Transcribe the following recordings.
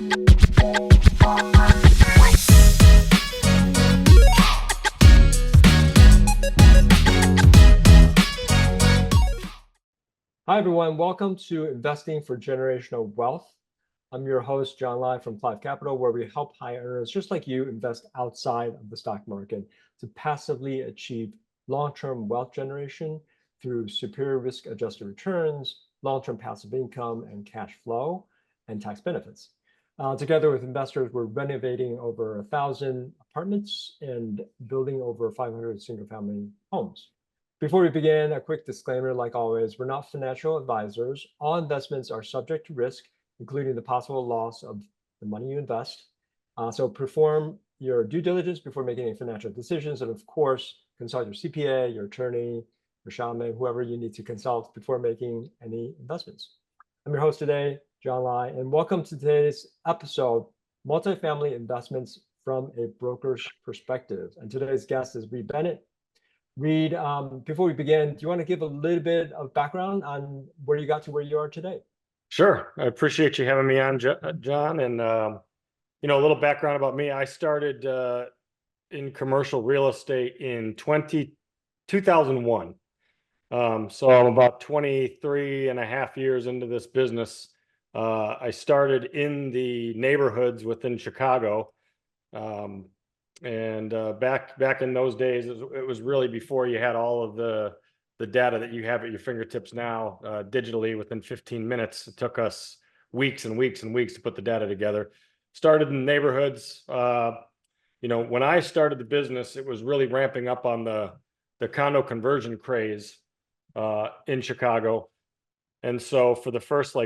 Hi, everyone. Welcome to Investing for Generational Wealth. I'm your host, John Lai from Clive Capital, where we help high earners just like you invest outside of the stock market to passively achieve long-term wealth generation through superior risk-adjusted returns, long-term passive income and cash flow, and tax benefits. Together with investors, we're renovating over 1,000 apartments and building over 500 single-family homes. Before we begin, a quick disclaimer, like always, we're not financial advisors. All investments are subject to risk, including the possible loss of the money you invest. So perform your due diligence before making any financial decisions. And of course, consult your CPA, your attorney, your shaman, whoever you need to consult before making any investments. I'm your host today, John Lai, and welcome to today's episode, Multifamily Investments from a Broker's Perspective. And today's guest is Reid Bennett. Reid, before we begin, do you want to give a little bit of background on where you got to where you are today? Sure. I appreciate you having me on, John. And, a little background about me. I started in commercial real estate in 2001. So I'm about 23 and a half years into this business. I started in the neighborhoods within Chicago. Back in those days, it was really before you had all of the data that you have at your fingertips now, digitally within 15 minutes. It took us weeks and weeks and weeks to put the data together. Started in neighborhoods. When I started the business, it was really ramping up on the condo conversion craze in Chicago. And so for the first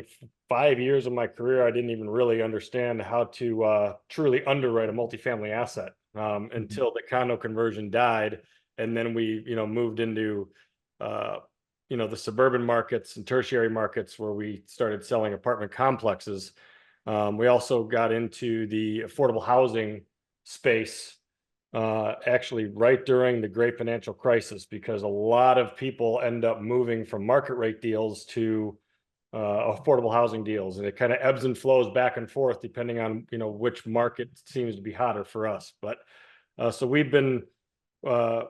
5 years of my career, I didn't even really understand how to truly underwrite a multifamily asset until the condo conversion died. And then we, moved into, the suburban markets and tertiary markets where we started selling apartment complexes. We also got into the affordable housing space actually right during the great financial crisis, because a lot of people end up moving from market rate deals to affordable housing deals, and it kind of ebbs and flows back and forth depending on which market seems to be hotter for us. But so we've been when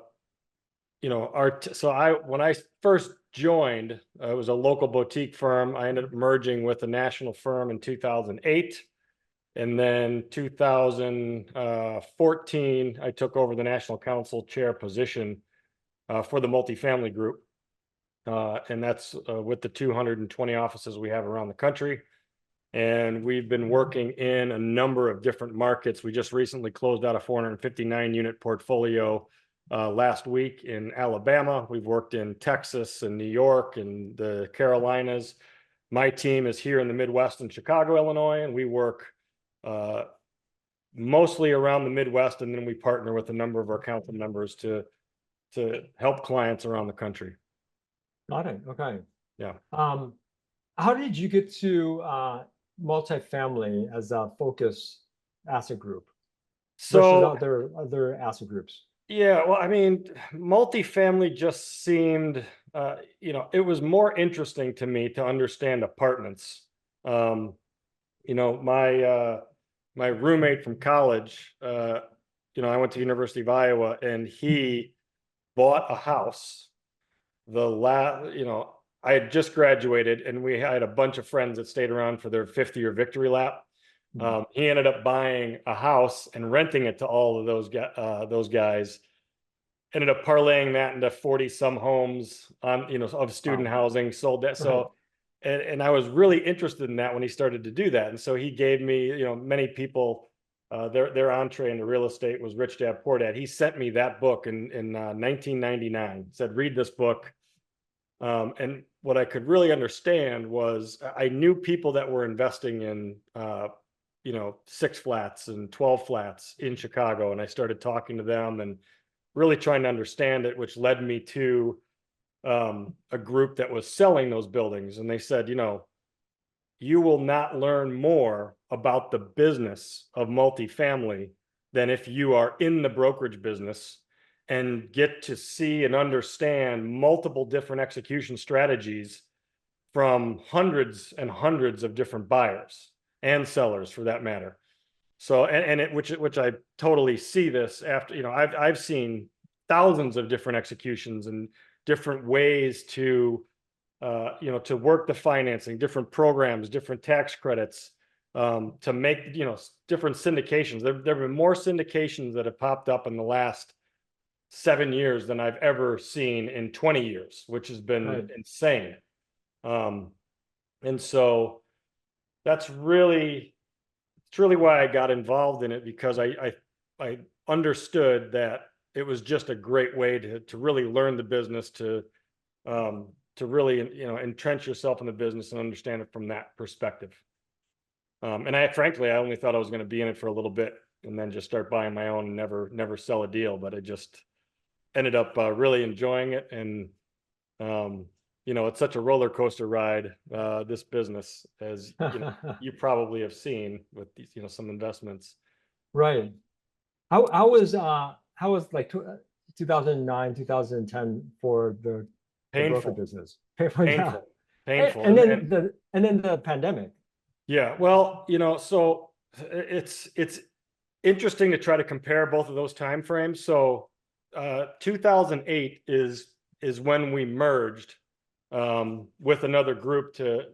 I first joined, it was a local boutique firm. I ended up merging with a national firm in 2008. And then 2014, I took over the National Council Chair position for the Multifamily Group. And that's with the 220 offices we have around the country. And we've been working in a number of different markets. We just recently closed out a 459 unit portfolio last week in Alabama. We've worked in Texas and New York and the Carolinas. My team is here in the Midwest in Chicago, Illinois, and we work mostly around the Midwest, and then we partner with a number of our council members to help clients around the country. Got it. Okay. Yeah. How did you get to multifamily as a focus asset group versus other asset groups? Yeah, well, I mean, multifamily just seemed, it was more interesting to me to understand apartments. My roommate from college, I went to University of Iowa, and he bought a house. I had just graduated, and we had a bunch of friends that stayed around for their 50-year victory lap. He ended up buying a house and renting it to all of those guys. Ended up parlaying that into 40 some homes on, of student housing, sold that. So. And I was really interested in that when he started to do that. And so he gave me, many people, their entree into real estate was Rich Dad Poor Dad. He sent me that book in 1999, said, read this book. And what I could really understand was I knew people that were investing in, 6 flats and 12 flats in Chicago. And I started talking to them and really trying to understand it, which led me to a group that was selling those buildings. And they said, you will not learn more about the business of multifamily than if you are in the brokerage business and get to see and understand multiple different execution strategies from hundreds and hundreds of different buyers. and sellers for that matter. So, which I totally see this after, I've seen thousands of different executions and different ways to, to work the financing, different programs, different tax credits, to make, different syndications. There have been more syndications that have popped up in the last 7 years than I've ever seen in 20 years, which has been insane. And so it's really why I got involved in it, because I understood that it was just a great way to really learn the business, to really, entrench yourself in the business and understand it from that perspective. And frankly, I only thought I was going to be in it for a little bit and then just start buying my own and never sell a deal. But I just ended up really enjoying it. And, it's such a roller coaster ride, this business, as you probably have seen with these, some investments. Right. How was like 2009, 2010 for the broker business? Painful. Yeah. Painful. And then the pandemic. Yeah. Well, so it's interesting to try to compare both of those time frames. So 2008 is when we merged with another group to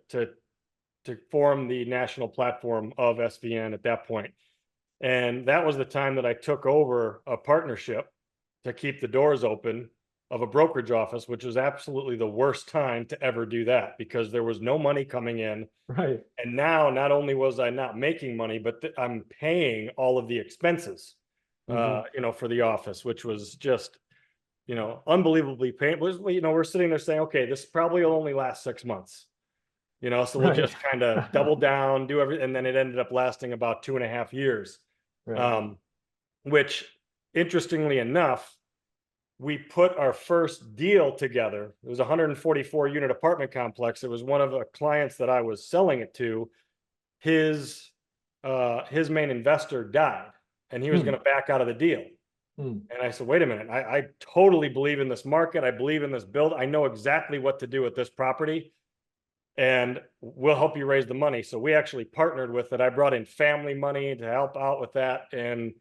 form the national platform of SVN at that point. And that was the time that I took over a partnership to keep the doors open of a brokerage office, which was absolutely the worst time to ever do that, because there was no money coming in. Right. And now, not only was I not making money, but I'm paying all of the expenses, for the office, which was just, unbelievably painful. We're sitting there saying, okay, this probably will only last 6 months. So we'll just kind of double down, do everything. And then it ended up lasting about 2.5 years, which, interestingly enough, we put our first deal together. It was a 144 unit apartment complex. It was one of the clients that I was selling it to. His main investor died, and he was going to back out of the deal. And I said, wait a minute, I totally believe in this market. I believe in this build. I know exactly what to do with this property, and we'll help you raise the money. So we actually partnered with it. I brought in family money to help out with that. And,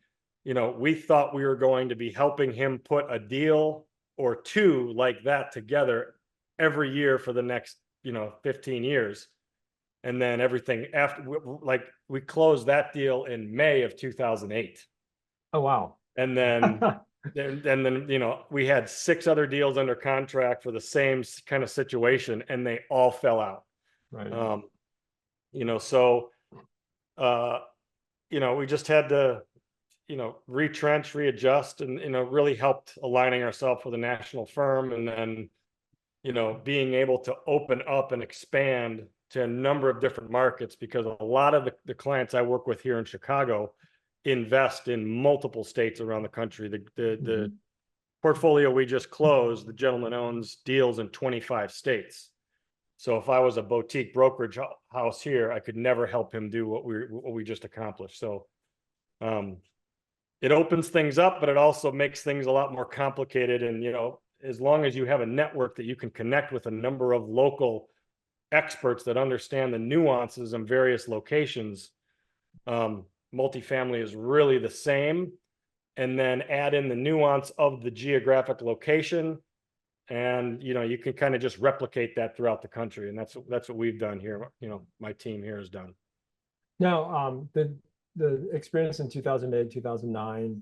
we thought we were going to be helping him put a deal or two like that together every year for the next, 15 years. And then everything after, like, we closed that deal in May of 2008. Oh, wow. And then, we had 6 other deals under contract for the same kind of situation, and they all fell out. Right. So, we just had to, retrench, readjust, and, really helped aligning ourselves with a national firm. And then, being able to open up and expand to a number of different markets, because a lot of the clients I work with here in Chicago invest in multiple states around the country. The portfolio we just closed, the gentleman owns deals in 25 states. So if I was a boutique brokerage house here, I could never help him do what we just accomplished. So it opens things up, but it also makes things a lot more complicated. And, as long as you have a network that you can connect with a number of local experts that understand the nuances in various locations, multifamily is really the same. And then add in the nuance of the geographic location, and you can kind of just replicate that throughout the country. And that's what we've done here. My team here has done. Now, the experience in 2008, 2009,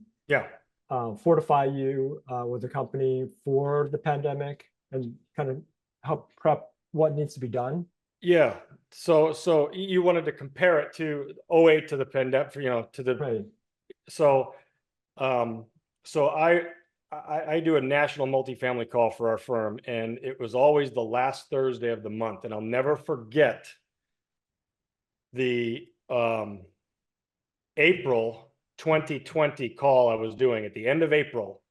fortify you with the company for the pandemic and kind of help prep what needs to be done. Yeah. So you wanted to compare it to 08 to the pandemic, to the right. So I do a national multifamily call for our firm, and it was always the last Thursday of the month. And I'll never forget the April 2020 call I was doing at the end of April,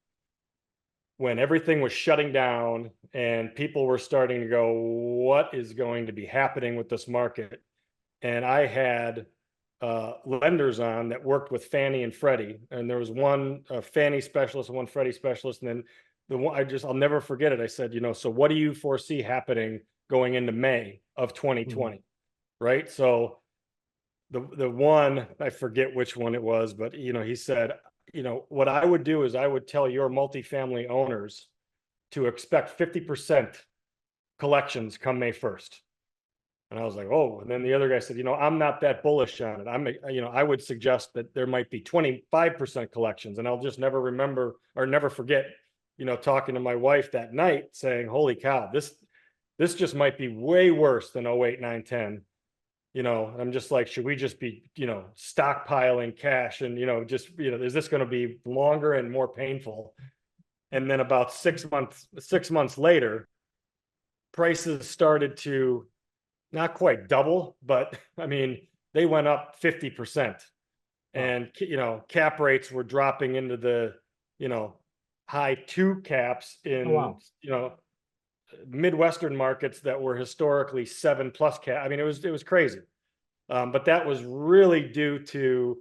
when everything was shutting down and people were starting to go, what is going to be happening with this market? And I had lenders on that worked with Fannie and Freddie, and there was one Fannie specialist and one Freddie specialist. And then I'll never forget it. I said, so what do you foresee happening going into May of 2020? Right. So the one, I forget which one it was, but he said, what I would do is I would tell your multifamily owners to expect 50% collections come May 1st. And I was like, oh, and then the other guy said, I'm not that bullish on it. I would suggest that there might be 25% collections. And I'll just never remember or never forget, talking to my wife that night saying, holy cow, this just might be way worse than 08, 9, 10. I'm just like, should we just be, stockpiling cash and, is this going to be longer and more painful? And then about 6 months later, prices started to not quite double, but I mean, they went up 50%. And, cap rates were dropping into the, high 2 caps in, Midwestern markets that were historically 7+ cap. I mean, it was crazy. But that was really due to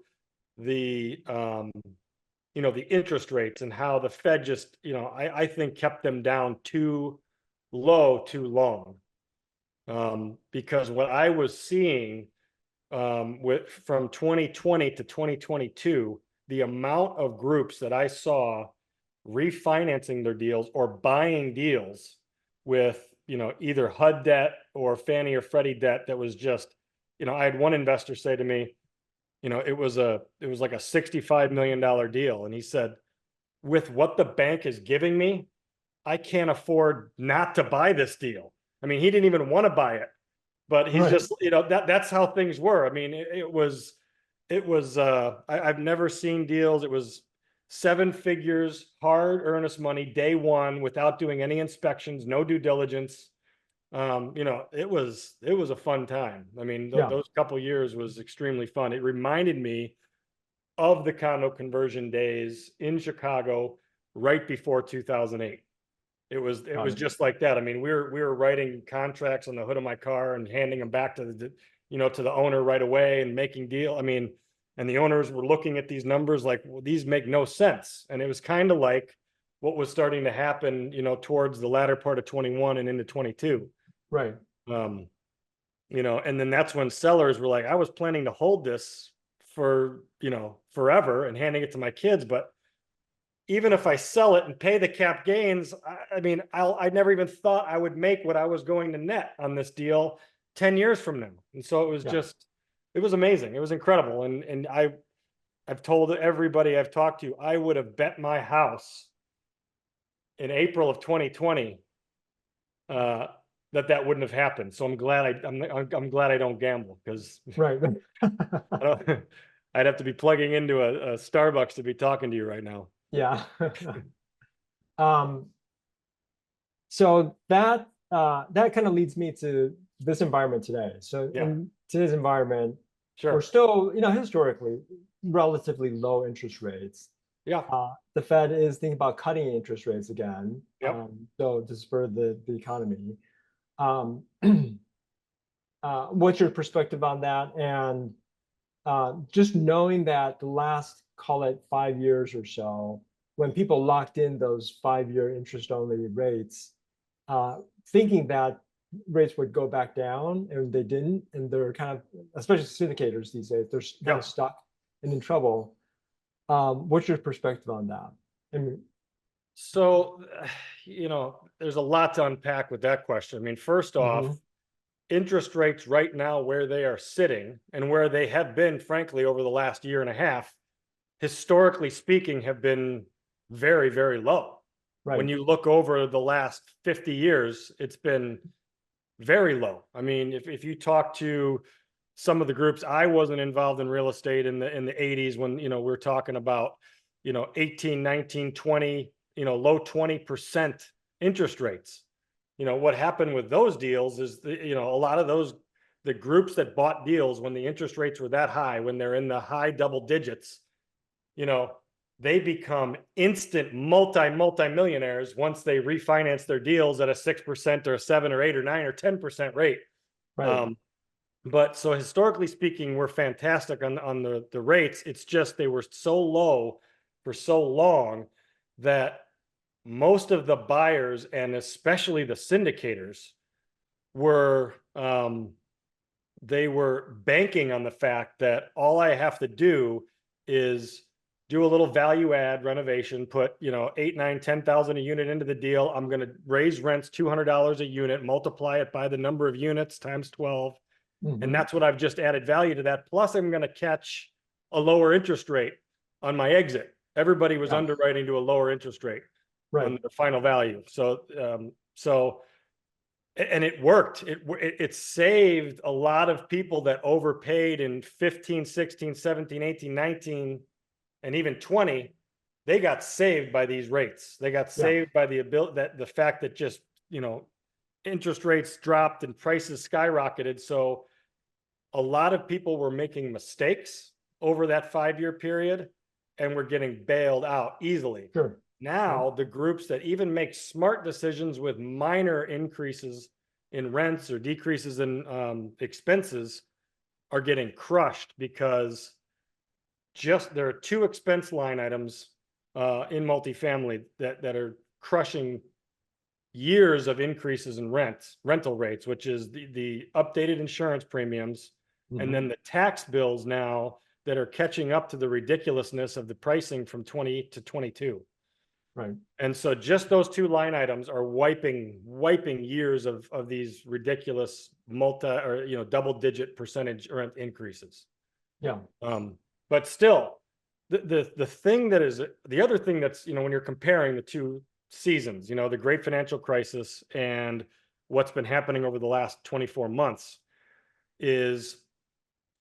the, the interest rates and how the Fed just, I think kept them down too low, too long. Because what I was seeing from 2020 to 2022, the amount of groups that I saw refinancing their deals or buying deals with, either HUD debt or Fannie or Freddie debt that was just, I had one investor say to me, it was like a $65 million deal. And he said, with what the bank is giving me, I can't afford not to buy this deal. I mean, he didn't even want to buy it, but he's just, that's how things were. I mean, I've never seen deals. It was 7 figures, hard earnest money, day one, without doing any inspections, no due diligence. It was a fun time. I mean, those couple years was extremely fun. It reminded me of the condo conversion days in Chicago right before 2008. It was just like that. I mean, we were writing contracts on the hood of my car and handing them back to the owner right away and making deal. I mean, and the owners were looking at these numbers like, well, these make no sense. And it was kind of like what was starting to happen, towards the latter part of 21 and into 22. Right. And then that's when sellers were like, I was planning to hold this for, forever and handing it to my kids. But even if I sell it and pay the cap gains, I mean, I never even thought I would make what I was going to net on this deal 10 years from now. And so it was it was amazing. It was incredible. And I've told everybody I've talked to, I would have bet my house in April of 2020 that wouldn't have happened. So I'm glad I'm glad I don't gamble, because right. I'd have to be plugging into a Starbucks to be talking to you right now. Yeah. So that kind of leads me to this environment today. So in today's environment, we're still, historically relatively low interest rates. Yeah. The Fed is thinking about cutting interest rates again. So to spur the economy. What's your perspective on that? And just knowing that the last, call it 5 years or so, when people locked in those 5-year interest-only rates, thinking that rates would go back down, and they didn't, and they're kind of, especially syndicators these days, they're kind of stuck and in trouble. What's your perspective on that? I mean, so, there's a lot to unpack with that question. I mean, first off, interest rates right now, where they are sitting and where they have been, frankly, over the last year and a half, historically speaking, have been very, very low. Right. When you look over the last 50 years, it's been very low. I mean, if you talk to some of the groups, I wasn't involved in real estate in the 80s when, we're talking about, 18, 19, 20, low 20% interest rates. What happened with those deals is, a lot of the groups that bought deals when the interest rates were that high, when they're in the high double digits, they become instant multi-millionaires once they refinance their deals at a 6% or a 7 or 8 or 9 or 10% rate. Right. But so historically speaking, we're fantastic on the rates. It's just they were so low for so long that most of the buyers, and especially the syndicators, were they were banking on the fact that all I have to do is do a little value add renovation, put, 8, 9, 10,000 a unit into the deal. I'm going to raise rents $200 a unit, multiply it by the number of units times 12. And that's what I've just added value to that. Plus I'm going to catch a lower interest rate on my exit. Everybody was underwriting to a lower interest rate on the final value. And it worked. It saved a lot of people that overpaid in 15, 16, 17, 18, 19, and even 20. They got saved by these rates. They got saved by the fact that just, interest rates dropped and prices skyrocketed. So a lot of people were making mistakes over that 5-year period and were getting bailed out easily. Sure. Now, the groups that even make smart decisions with minor increases in rents or decreases in expenses are getting crushed because there are 2 expense line items in multifamily that are crushing years of increases in rental rates, which is the updated insurance premiums, and then the tax bills now that are catching up to the ridiculousness of the pricing from 20 to 22. Right. And so just those 2 line items are wiping years of these ridiculous double-digit percentage rent increases. Yeah. But still, the thing that is the other thing that's, when you're comparing the 2 seasons, the great financial crisis and what's been happening over the last 24 months is,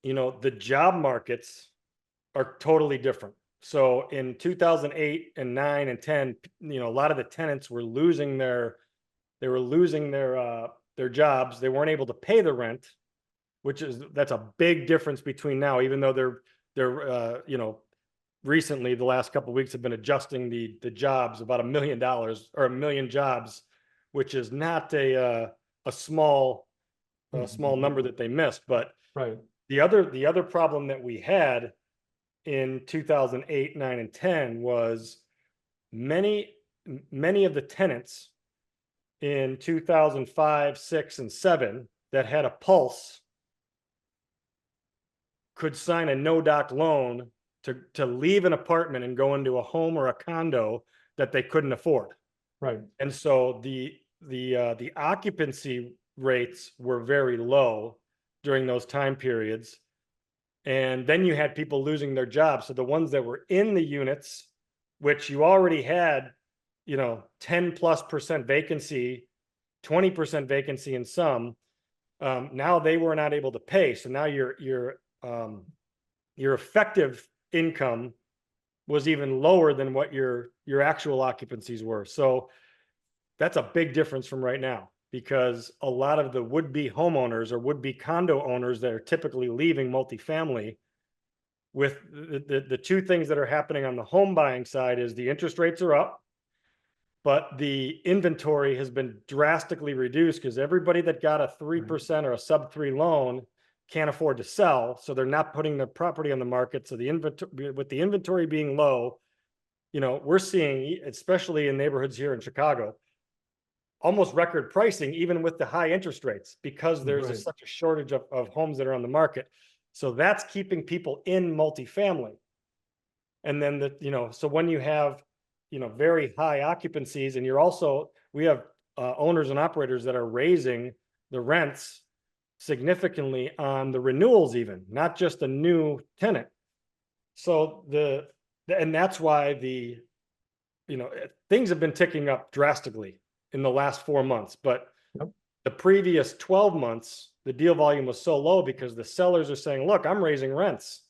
the job markets are totally different. So in 2008 and 9 and 10, a lot of the tenants were losing their jobs. They weren't able to pay the rent, that's a big difference between now, even though they're recently the last couple of weeks have been adjusting the jobs about $1 million or 1 million jobs, which is not a small number that they missed. But the other problem that we had in 2008, 9, and 10 was many of the tenants in 2005, 6, and 7 that had a pulse could sign a no-doc loan to leave an apartment and go into a home or a condo that they couldn't afford. Right. And so the occupancy rates were very low during those time periods. And then you had people losing their jobs. So the ones that were in the units, which you already had, 10+% vacancy, 20% vacancy in some, now they were not able to pay. So now your effective income was even lower than what your actual occupancies were. So that's a big difference from right now, because a lot of the would-be homeowners or would-be condo owners that are typically leaving multifamily, with the 2 things that are happening on the home buying side is the interest rates are up, but the inventory has been drastically reduced because everybody that got a 3% or a sub-3 loan can't afford to sell. So they're not putting their property on the market. So with the inventory being low, we're seeing, especially in neighborhoods here in Chicago, almost record pricing, even with the high interest rates, because there's such a shortage of homes that are on the market. So that's keeping people in multifamily. And then so when you have, very high occupancies, and we have owners and operators that are raising the rents significantly on the renewals, even not just a new tenant. So and that's why things have been ticking up drastically in the last 4 months, but the previous 12 months, the deal volume was so low because the sellers are saying, look, I'm raising rents.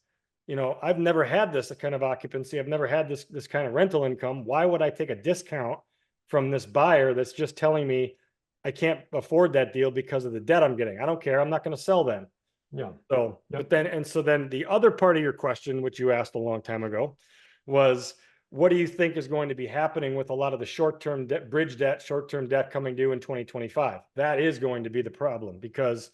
I've never had this kind of occupancy. I've never had this kind of rental income. Why would I take a discount from this buyer that's just telling me I can't afford that deal because of the debt I'm getting? I don't care. I'm not going to sell then. Yeah. So, but then the other part of your question, which you asked a long time ago, was what do you think is going to be happening with a lot of the short-term debt, bridge debt, short-term debt coming due in 2025? That is going to be the problem, because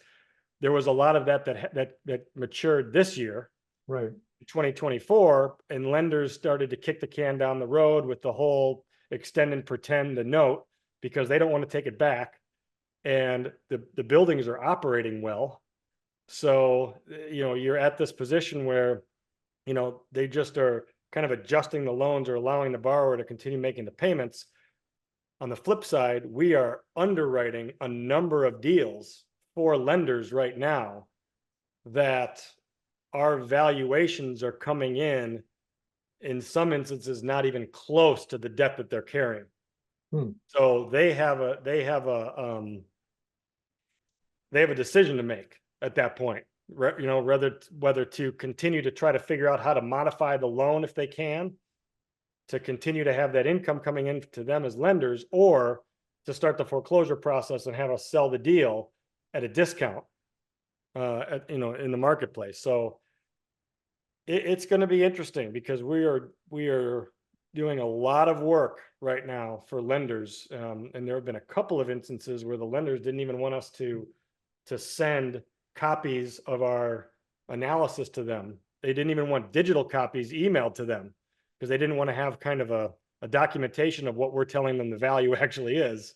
there was a lot of that matured this year, 2024, and lenders started to kick the can down the road with the whole extend and pretend the note, because they don't want to take it back. And the buildings are operating well. So, you're at this position where, they just are kind of adjusting the loans or allowing the borrower to continue making the payments. On the flip side, we are underwriting a number of deals for lenders right now that our valuations are coming in some instances, not even close to the debt that they're carrying. So they have a decision to make at that point, whether to continue to try to figure out how to modify the loan if they can, to continue to have that income coming in to them as lenders, or to start the foreclosure process and have us sell the deal at a discount, in the marketplace. So it's going to be interesting because we are doing a lot of work right now for lenders, and there have been a couple of instances where the lenders didn't even want us to send copies of our analysis to them. They didn't even want digital copies emailed to them because they didn't want to have kind of a documentation of what we're telling them the value actually is.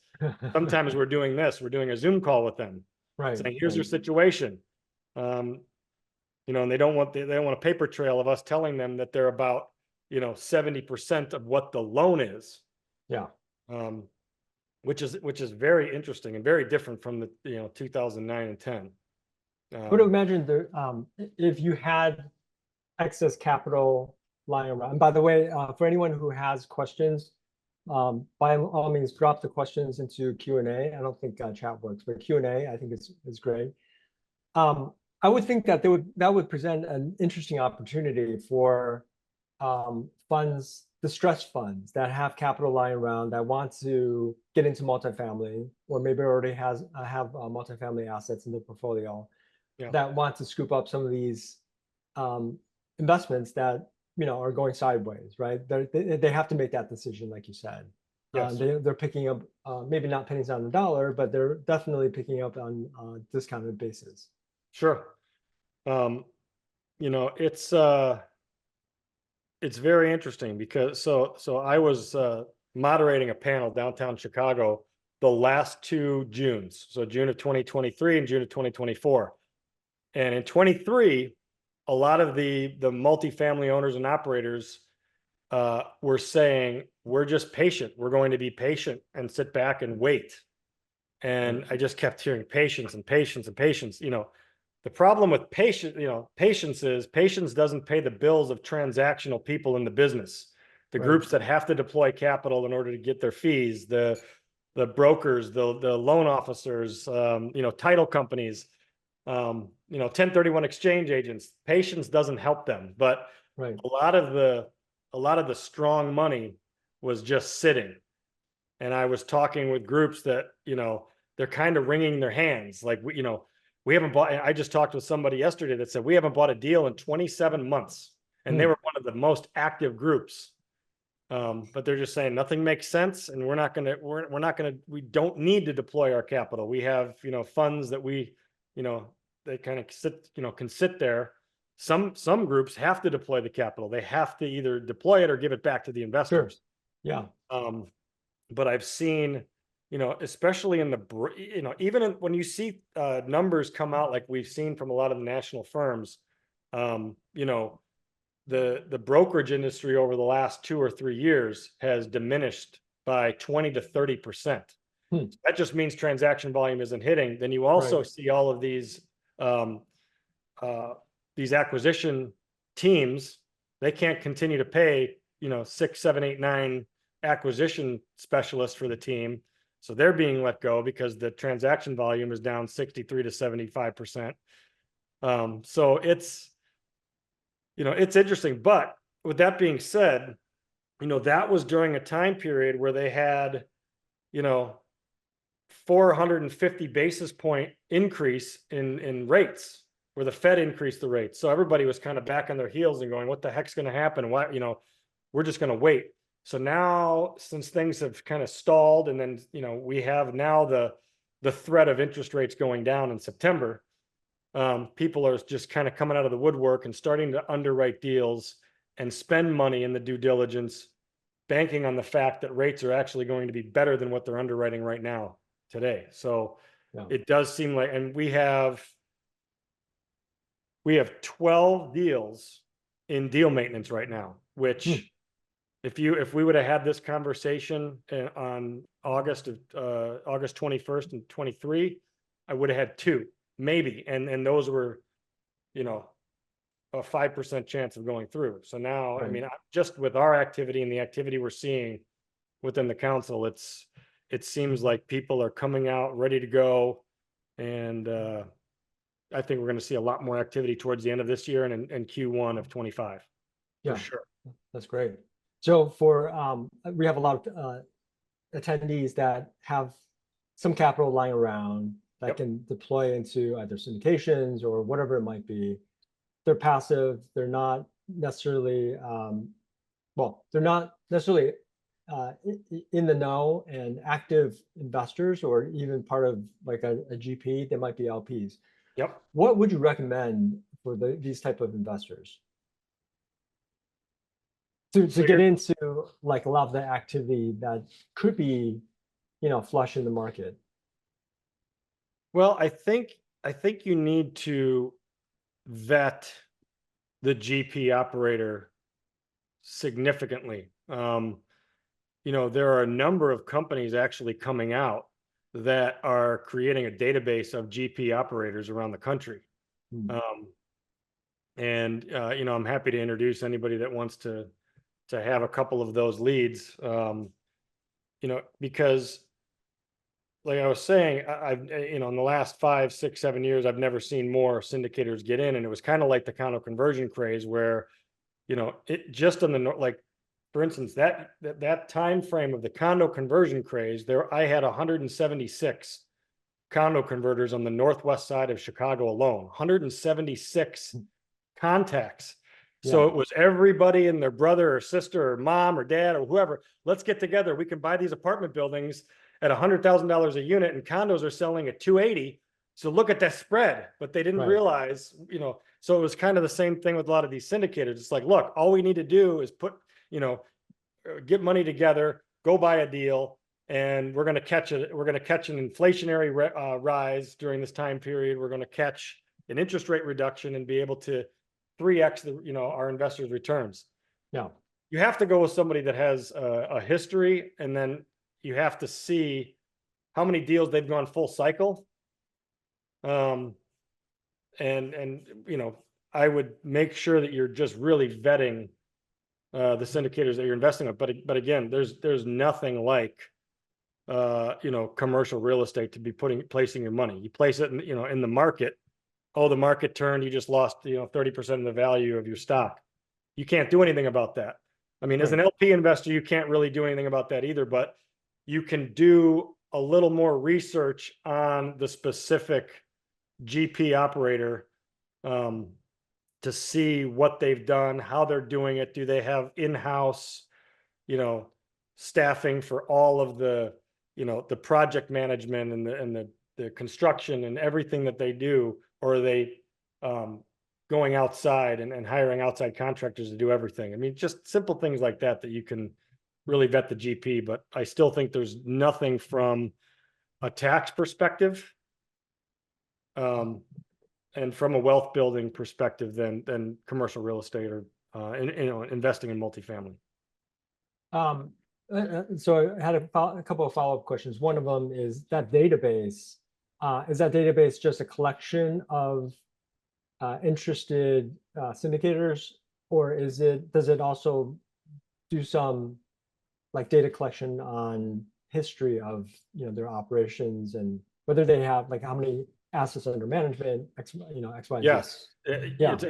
Sometimes we're doing this, we're doing a Zoom call with them, Right. saying, here's your situation. And they don't want a paper trail of us telling them that they're about, 70% of what the loan is. Yeah. Which is very interesting and very different from the 2009 and 10. I would imagine there, if you had excess capital lying around. And by the way, for anyone who has questions, by all means, drop the questions into Q&A. I don't think chat works, but Q&A I think is great. I would think that that would present an interesting opportunity for funds, distressed funds that have capital lying around that want to get into multifamily, or maybe already have multifamily assets in their portfolio, that want to scoop up some of these investments that are going sideways, right? They have to make that decision, like you said. Yes. They're picking up maybe not pennies on the dollar, but they're definitely picking up on discounted basis. Sure. It's very interesting because so I was moderating a panel downtown Chicago the last 2 Junes, so June of 2023 and June of 2024. And in 23, a lot of the multifamily owners and operators were saying, we're just patient. We're going to be patient and sit back and wait. And I just kept hearing patience and patience and patience. The problem with patience is patience doesn't pay the bills of transactional people in the business. The groups that have to deploy capital in order to get their fees, the brokers, the loan officers, title companies, 1031 exchange agents. Patience doesn't help them, but a lot of the strong money was just sitting. And I was talking with groups that, they're kind of wringing their hands. Like, we haven't bought, I just talked with somebody yesterday that said, we haven't bought a deal in 27 months. And they were one of the most active groups. But they're just saying nothing makes sense. And we don't need to deploy our capital. We have, funds that they kind of sit, can sit there. Some groups have to deploy the capital. They have to either deploy it or give it back to the investors. Sure. Yeah. But I've seen, especially in even when you see numbers come out, like we've seen from a lot of the national firms, the brokerage industry over the last 2 or 3 years has diminished by 20 to 30%. That just means transaction volume isn't hitting. Then you also see all of these acquisition teams. They can't continue to pay 6, 7, 8, 9 acquisition specialists for the team, so they're being let go because the transaction volume is down 63 to 75%. So it's interesting. But with that being said, that was during a time period where they had 450 basis point increase in rates, where the Fed increased the rates. So everybody was kind of back on their heels and going, what the heck's going to happen? Why, we're just going to wait. So now, since things have kind of stalled, and then, we have now the threat of interest rates going down in September, people are just kind of coming out of the woodwork and starting to underwrite deals and spend money in the due diligence, banking on the fact that rates are actually going to be better than what they're underwriting right now today. So it does seem like, and we have we have 12 deals in deal maintenance right now, which if we would have had this conversation on August 21st and 23, I would have had 2, maybe. And those were, you know, a 5% chance of going through. So now, I mean, just with our activity and the activity we're seeing within the council, it seems like people are coming out ready to go. And I think we're going to see a lot more activity towards the end of this year and Q1 of 25. Yeah, for sure. That's great. So we have a lot of attendees that have some capital lying around that can deploy into either syndications or whatever it might be. They're passive. They're not necessarily, they're not necessarily in the know and active investors or even part of like a GP. They might be LPs. Yep. What would you recommend for these type of investors to get into like a lot of the activity that could be, flush in the market? Well, I think you need to vet the GP operator significantly. There are a number of companies actually coming out that are creating a database of GP operators around the country. I'm happy to introduce anybody that wants to have a couple of those leads, because like I was saying, I've, in the last 5, 6, 7 years, I've never seen more syndicators get in. And it was kind of like the condo conversion craze where, it just on the, like, for instance, that time frame of the condo conversion craze, I had 176 condo converters on the northwest side of Chicago alone, 176 contacts. So it was everybody and their brother or sister or mom or dad or whoever, let's get together. We can buy these apartment buildings at $100,000 a unit, and condos are selling at 280. So look at that spread, but they didn't realize, so it was kind of the same thing with a lot of these syndicators. It's like, look, all we need to do is get money together, go buy a deal, and we're going to catch an inflationary rise during this time period. We're going to catch an interest rate reduction and be able to 3x our investors' returns. Yeah. You have to go with somebody that has a history, and then you have to see how many deals they've gone full cycle. I would make sure that you're just really vetting the syndicators that you're investing with. But again, there's nothing like commercial real estate to be placing your money. You place it in the market. Oh, the market turned, you just lost 30% of the value of your stock. You can't do anything about that. I mean, as an LP investor, you can't really do anything about that either, but you can do a little more research on the specific GP operator to see what they've done, how they're doing it. Do they have in-house, staffing for all of the, the project management and the construction and everything that they do? Or are they going outside and hiring outside contractors to do everything? I mean, just simple things like that you can really vet the GP, but I still think there's nothing from a tax perspective and from a wealth building perspective than commercial real estate or investing in multifamily. So I had a couple of follow-up questions. One of them is that database. Is that database just a collection of interested syndicators, or does it also do some like data collection on history of their operations and whether they have like how many assets under management, X, X, Y, and Z? Yes,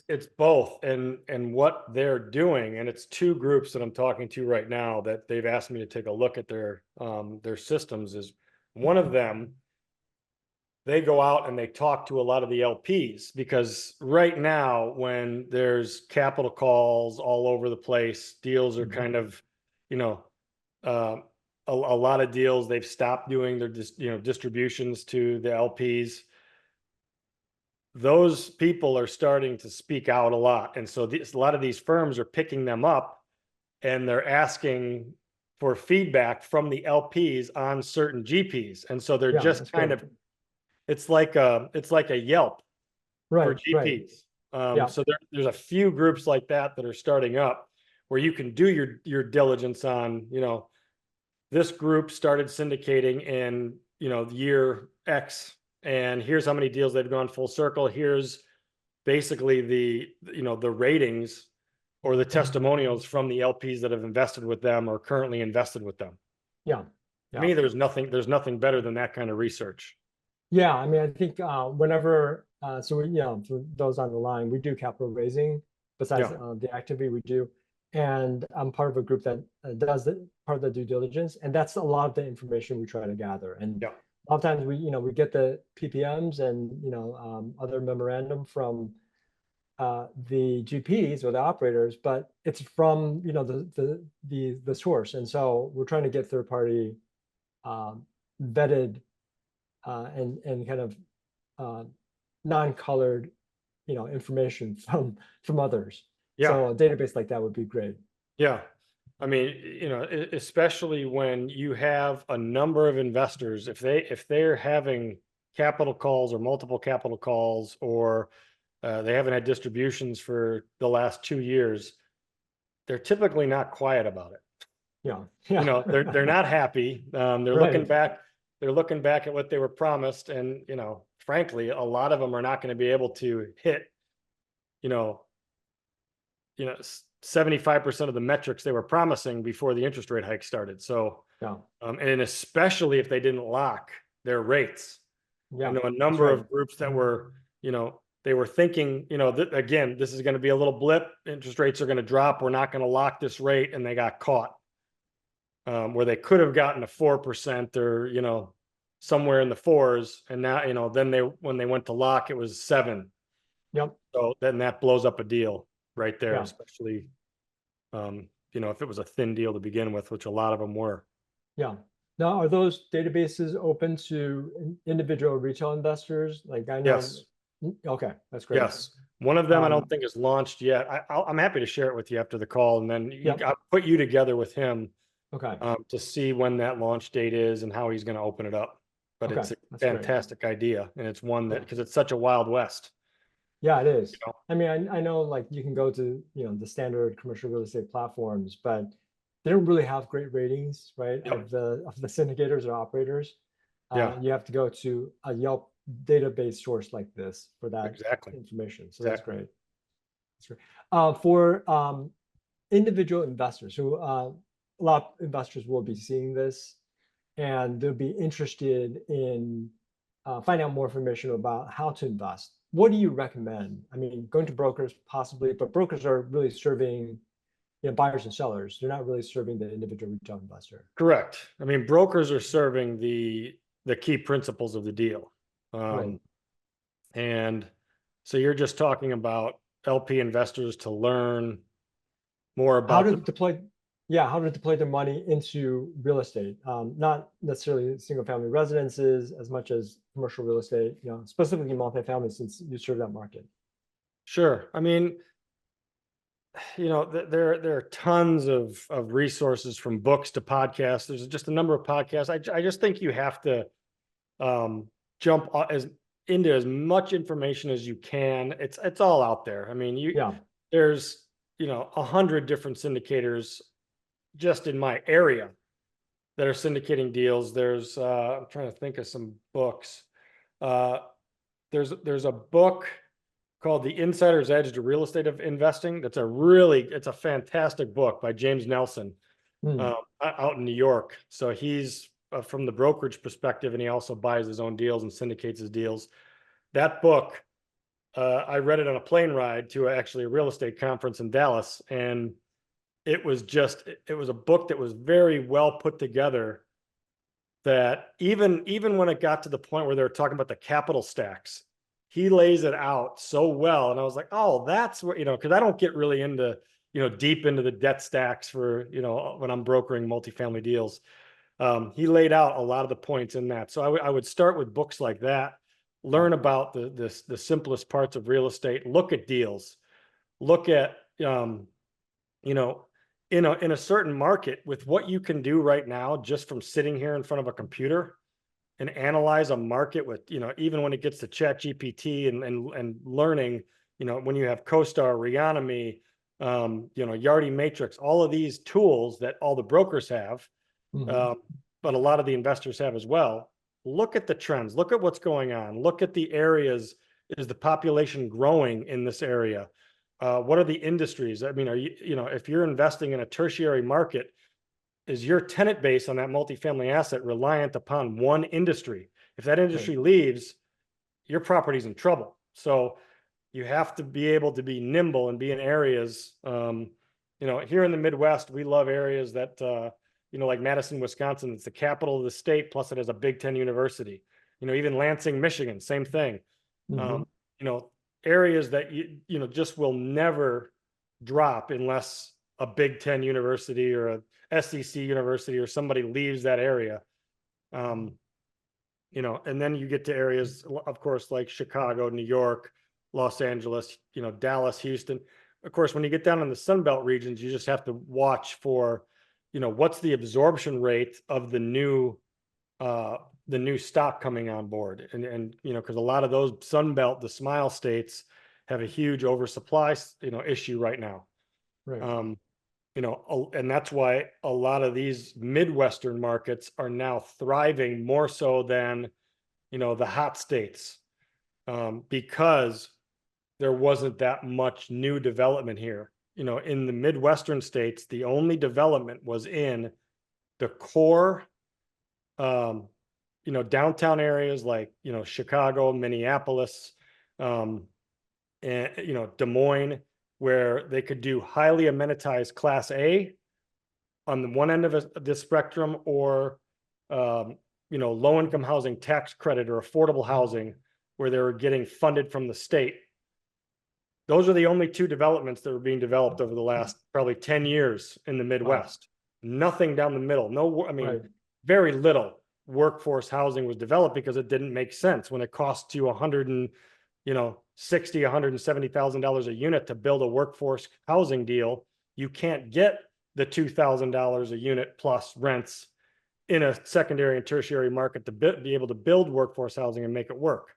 it's both, and what they're doing, and it's 2 groups that I'm talking to right now that they've asked me to take a look at their systems. Is one of them, they go out and they talk to a lot of the LPs, because right now when there's capital calls all over the place, deals are kind of, a lot of deals, they've stopped doing their distributions to the LPs. Those people are starting to speak out a lot. And so a lot of these firms are picking them up and they're asking for feedback from the LPs on certain GPs. And so they're just kind of, it's like a Yelp. for Right, right. GPs. Yeah, So there's a few groups like that are starting up where you can do your diligence on, this group started syndicating in, year X, and here's how many deals they've gone full circle. Here's basically the ratings or the testimonials from the LPs that have invested with them or currently invested with them. yeah, To yeah. me, there's nothing better than that kind of research. Yeah, I mean, I think whenever, so we, for those on the line, we do capital raising besides Yeah. the activity we do. And I'm part of a group that does part of the due diligence. And that's a lot of the information we try to gather. And Yeah. a lot of times we get the PPMs and, other memorandum from the GPs or the operators, but it's from, the source. And so we're trying to get third party vetted and kind of non-colored, information from others. Yeah. So a database like that would be great. Yeah. I mean, especially when you have a number of investors, if they're having capital calls or multiple capital calls, or they haven't had distributions for the last 2 years, they're typically not quiet about it. Yeah, yeah. They're not happy. They're looking Right. back. They're looking back at what they were promised, and frankly, a lot of them are not going to be able to hit, you know, 75% of the metrics they were promising before the interest rate hike started. So, Yeah, and especially if they didn't lock their rates. I yeah, know a that's number right. of groups that were, they were thinking, again, this is going to be a little blip. Interest rates are going to drop. We're not going to lock this rate, and they got caught. Where they could have gotten a 4% or, somewhere in the fours. And now, then when they went to lock, it was 7. Yep. So then that blows up a deal right there, Yeah. especially, if it was a thin deal to begin with, which a lot of them were. Yeah. Now, are those databases open to individual retail investors? Like I know. Yes. Okay, that's great. Yes. One of them I don't Um, think is launched yet. I'm happy to share it with you after the call, and then Yep. I'll put you together with him Okay. to see when that launch date is and how he's going to open it up. But Okay, it's a that's great. fantastic idea, and it's one that, Yeah. because it's such a wild west. Yeah, it is. You know? I mean, I know like you can go to, the standard commercial real estate platforms, but they don't really have great ratings, right? Yep. Of the syndicators or operators. Yeah. You have to go to a Yelp database source like this for that Exactly. information. So Exactly. that's great. That's great. For individual investors who a lot of investors will be seeing this and they'll be interested in finding out more information about how to invest. What do you recommend? I mean, going to brokers possibly, but brokers are really serving, buyers and sellers. They're not really serving the individual retail investor. Correct. I mean, brokers are serving the key principles of the deal. Right. And so you're just talking about LP investors to learn more How about to deploy, yeah, how to deploy their money into real estate, not necessarily single family residences as much as commercial real estate, specifically multifamily since you serve that market. Sure. I mean, there are tons of resources, from books to podcasts. There's just a number of podcasts. I just think you have to jump into as much information as you can. It's all out there. I mean, Yeah. there's 100 different syndicators just in my area that are syndicating deals. There's I'm trying to think of some books. There's a book called The Insider's Edge to Real Estate of Investing. It's a fantastic book by James Nelson out in New York. So he's from the brokerage perspective, and he also buys his own deals and syndicates his deals. That book, I read it on a plane ride to actually a real estate conference in Dallas, and it was a book that was very well put together, that even when it got to the point where they were talking about the capital stacks, he lays it out so well. And I was like, oh, that's what, because I don't get really into, deep into the debt stacks for, when I'm brokering multifamily deals. He laid out a lot of the points in that. So I would start with books like that, learn about the simplest parts of real estate, look at deals, look at, in a certain market, with what you can do right now, just from sitting here in front of a computer, and analyze a market with, even when it gets to Chat GPT and learning, when you have CoStar, Reonomy, Yardi Matrix, all of these tools that all the brokers have, but a lot of the investors have as well. Look at the trends, look at what's going on, look at the areas. Is the population growing in this area? What are the industries? I mean, if you're investing in a tertiary market, is your tenant base on that multifamily asset reliant upon one industry? If that industry leaves, your property's in trouble. So you have to be able to be nimble and be in areas. Here in the Midwest, we love areas that, like Madison, Wisconsin, it's the capital of the state, plus it has a Big Ten university. Even Lansing, Michigan, same thing. Areas that just will never drop unless a Big Ten university or a SEC university or somebody leaves that area. And then you get to areas, of course, like Chicago, New York, Los Angeles, Dallas, Houston. Of course, when you get down in the Sun Belt regions, you just have to watch for, what's the absorption rate of the new stock coming on board. And because a lot of those Sun Belt, the Smile states, have a huge oversupply, issue right now. Right. And that's why a lot of these Midwestern markets are now thriving more so than, the hot states, because there wasn't that much new development here. In the Midwestern states, the only development was in the core, downtown areas like, Chicago, Minneapolis, and, Des Moines, where they could do highly amenitized Class A on the one end of the spectrum, or, low-income housing tax credit or affordable housing where they were getting funded from the state. Those are the only two developments that were being developed over the last probably 10 years in the Midwest. Nothing down the middle. Very little workforce housing was developed because it didn't make sense when it costs you $170,000 a unit to build a workforce housing deal. You can't get the $2,000 a unit plus rents in a secondary and tertiary market to be able to build workforce housing and make it work.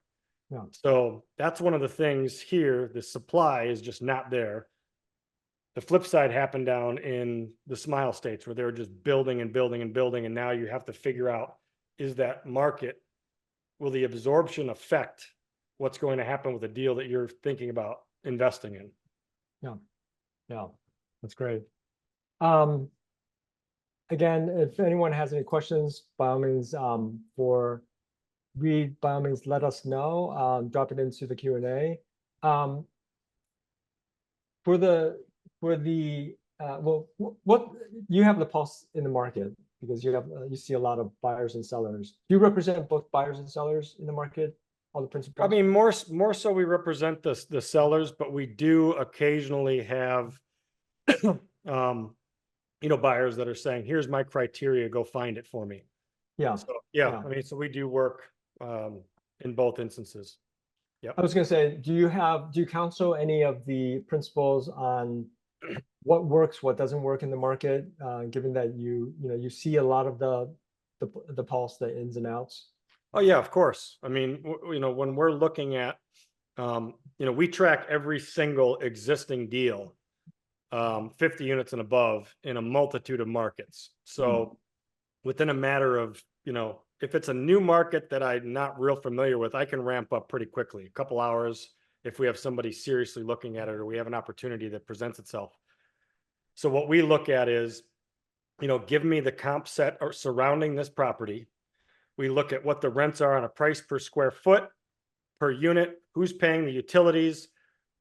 Yeah. So that's one of the things here. The supply is just not there. The flip side happened down in the Smile states where they were just building and building and building. And now you have to figure out, is that market, will the absorption affect what's going to happen with the deal that you're thinking about investing in? Yeah, that's great. Again, if anyone has any questions, by all means, for Reid, by all means, let us know. Drop it into the Q&A. What you have the pulse in the market, because you see a lot of buyers and sellers. Do you represent both buyers and sellers in the market? All the principals? I mean, more so we represent the sellers, but we do occasionally have buyers that are saying, here's my criteria, go find it for me. Yeah. So, I mean, so we do work in both instances. Yeah. I was going to say, do you counsel any of the principals on what works, what doesn't work in the market, given that you see a lot of the pulse, the ins and outs? Oh yeah, of course. I mean, when we're looking at, we track every single existing deal, 50 units and above, in a multitude of markets. So within a matter of, if it's a new market that I'm not real familiar with, I can ramp up pretty quickly, a couple hours, if we have somebody seriously looking at it, or we have an opportunity that presents itself. So what we look at is, give me the comp set surrounding this property. We look at what the rents are on a price per square foot, per unit, who's paying the utilities,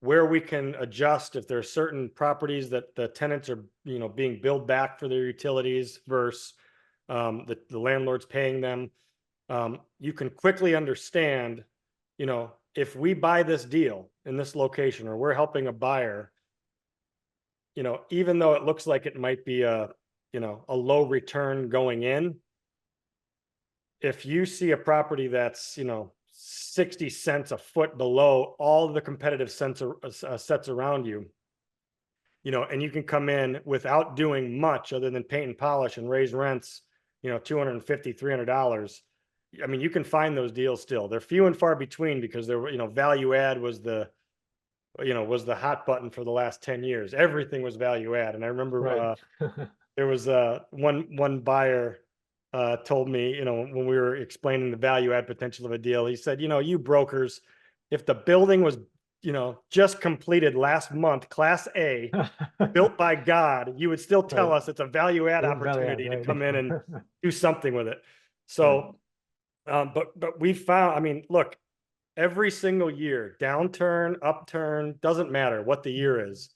where we can adjust if there are certain properties that the tenants are, being billed back for their utilities versus the landlord's paying them. You can quickly understand, if we buy this deal in this location, or we're helping a buyer, even though it looks like it might be a low return going in, if you see a property that's, 60 cents a foot below all the competitive sets around you, and you can come in without doing much other than paint and polish and raise rents, $250, $300, I mean, you can find those deals still. They're few and far between because there were, value add was was the hot button for the last 10 years. Everything was value add. And I remember Right. there was one buyer told me, when we were explaining the value add potential of a deal, he said, you brokers, if the building was, just completed last month, Class A, built by God, you would still tell Right. us it's a value add Value add, opportunity to right. come in and do something with it. Right. So, but we found, I mean, look, every single year, downturn, upturn, doesn't matter what the year is,